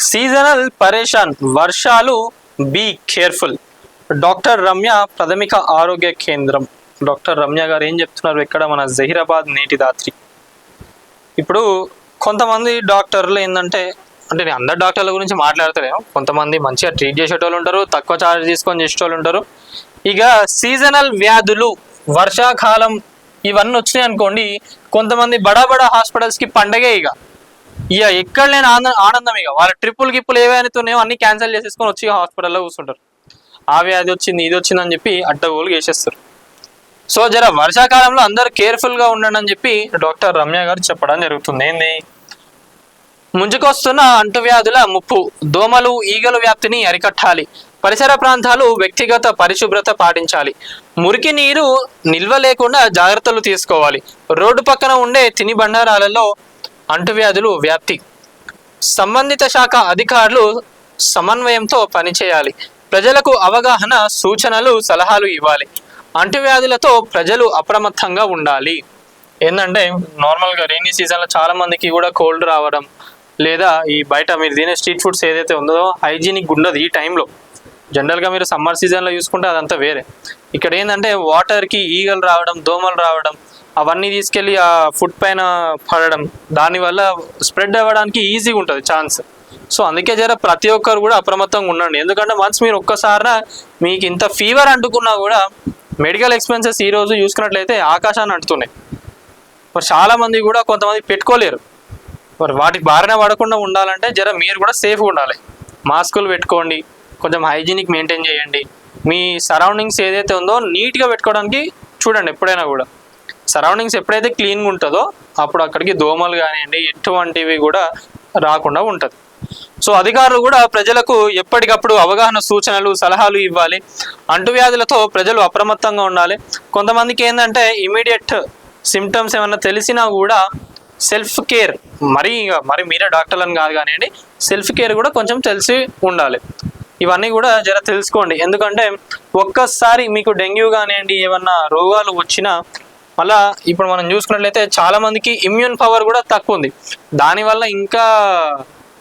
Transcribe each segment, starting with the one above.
Seasonal పరేషాన్, వర్షాలు, be careful. Doctor Ramya ప్రాథమిక ఆరోగ్య కేంద్రం. డాక్టర్ రమ్య గారు ఏం చెప్తున్నారు ఇక్కడ మన జహీరాబాద్ నేటి దాత్రి. ఇప్పుడు కొంతమంది డాక్టర్లు ఏంటంటే, అంటే నేను అందరు డాక్టర్ల గురించి మాట్లాడతలేను, కొంతమంది మంచిగా ట్రీట్ చేసేటోళ్ళు ఉంటారు, తక్కువ ఛార్జ్ తీసుకొని చేసేటోళ్ళు ఉంటారు. ఇక సీజనల్ వ్యాధులు, వర్షాకాలం ఇవన్నీ వచ్చినాయి అనుకోండి, కొంతమంది బడా బడా హాస్పిటల్స్కి పండగే. ఇక ఎక్కడ లేని ఆనందం. ఇక వాళ్ళ ట్రిప్పులు గిప్పులు ఏవైతున్నాయో అన్ని క్యాన్సిల్ చేసేసుకొని వచ్చి హాస్పిటల్లో కూర్చుంటారు. ఆ వ్యాధి వచ్చింది, ఇది వచ్చింది అని చెప్పి అడ్డగోలు వేసేస్తారు. సో జర వర్షాకాలంలో అందరు కేర్ఫుల్గా ఉండండి అని చెప్పి డాక్టర్ రమ్య గారు చెప్పడం జరుగుతుంది. ఏంది? ముంచుకొస్తున్న అంటువ్యాధుల ముప్పు, దోమలు, ఈగల వ్యాప్తిని అరికట్టాలి. పరిసర ప్రాంతాలు వ్యక్తిగత పరిశుభ్రత పాటించాలి. మురికి నీరు నిల్వ లేకుండా జాగ్రత్తలు తీసుకోవాలి. రోడ్డు పక్కన ఉండే తిని బండారాలలో అంటువ్యాధులు వ్యాప్తి. సంబంధిత శాఖ అధికారులు సమన్వయంతో పనిచేయాలి. ప్రజలకు అవగాహన, సూచనలు, సలహాలు ఇవ్వాలి. అంటువ్యాధులతో ప్రజలు అప్రమత్తంగా ఉండాలి. ఏంటంటే నార్మల్గా రెయినీ సీజన్లో చాలా మందికి కూడా కోల్డ్ రావడం, లేదా ఈ బయట మీరు తినే స్ట్రీట్ ఫుడ్స్ ఏదైతే ఉందో హైజీనిక్ ఉండదు ఈ టైంలో. జనరల్గా మీరు సమ్మర్ సీజన్లో చూసుకుంటే అదంతా వేరే. ఇక్కడ ఏంటంటే వాటర్కి ఈగలు రావడం, దోమలు రావడం, అవన్నీ తీసుకెళ్ళి ఆ ఫుడ్ పైన పడడం, దానివల్ల స్ప్రెడ్ అవ్వడానికి ఈజీగా ఉంటుంది ఛాన్స్. సో అందుకే జర ప్రతి ఒక్కరు కూడా అప్రమత్తంగా ఉండండి. ఎందుకంటే వన్స్ మీరు ఒక్కసారి మీకు ఇంత ఫీవర్ అంటుకున్నా కూడా మెడికల్ ఎక్స్పెన్సెస్ ఈరోజు చూసుకున్నట్లయితే ఆకాశాన్ని అంటుతున్నాయి. మరి చాలామంది కూడా కొంతమంది పెట్టుకోలేరు. మరి వాటికి బారిన పడకుండా ఉండాలంటే జర మీరు కూడా సేఫ్గా ఉండాలి. మాస్కులు పెట్టుకోండి, కొంచెం హైజీనిక్ మెయింటైన్ చేయండి. మీ సరౌండింగ్స్ ఏదైతే ఉందో నీట్గా పెట్టుకోవడానికి చూడండి. ఎప్పుడైనా కూడా సరౌండింగ్స్ ఎప్పుడైతే క్లీన్గా ఉంటుందో అప్పుడు అక్కడికి దోమలు కానివ్వండి ఎటువంటివి కూడా రాకుండా ఉంటుంది. సో అధికారులు కూడా ప్రజలకు ఎప్పటికప్పుడు అవగాహన, సూచనలు, సలహాలు ఇవ్వాలి. అంటువ్యాధులతో ప్రజలు అప్రమత్తంగా ఉండాలి. కొంతమందికి ఏంటంటే ఇమీడియట్ సిమ్టమ్స్ ఏమన్నా తెలిసినా కూడా సెల్ఫ్ కేర్, మరి మీరే డాక్టర్లను కాదు కానివ్వండి, సెల్ఫ్ కేర్ కూడా కొంచెం తెలిసి ఉండాలి. ఇవన్నీ కూడా జర తెలుసుకోండి. ఎందుకంటే ఒక్కసారి మీకు డెంగ్యూ కానివ్వండి ఏమన్నా రోగాలు వచ్చినా మళ్ళా ఇప్పుడు మనం చూసుకున్నట్లయితే చాలామందికి ఇమ్యూన్ పవర్ కూడా తక్కువ ఉంది, దానివల్ల ఇంకా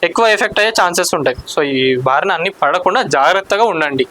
ఎక్కువ ఎఫెక్ట్ అయ్యే ఛాన్సెస్ ఉంటాయి. సో ఈ బారిన అన్ని పడకుండా జాగ్రత్తగా ఉండండి.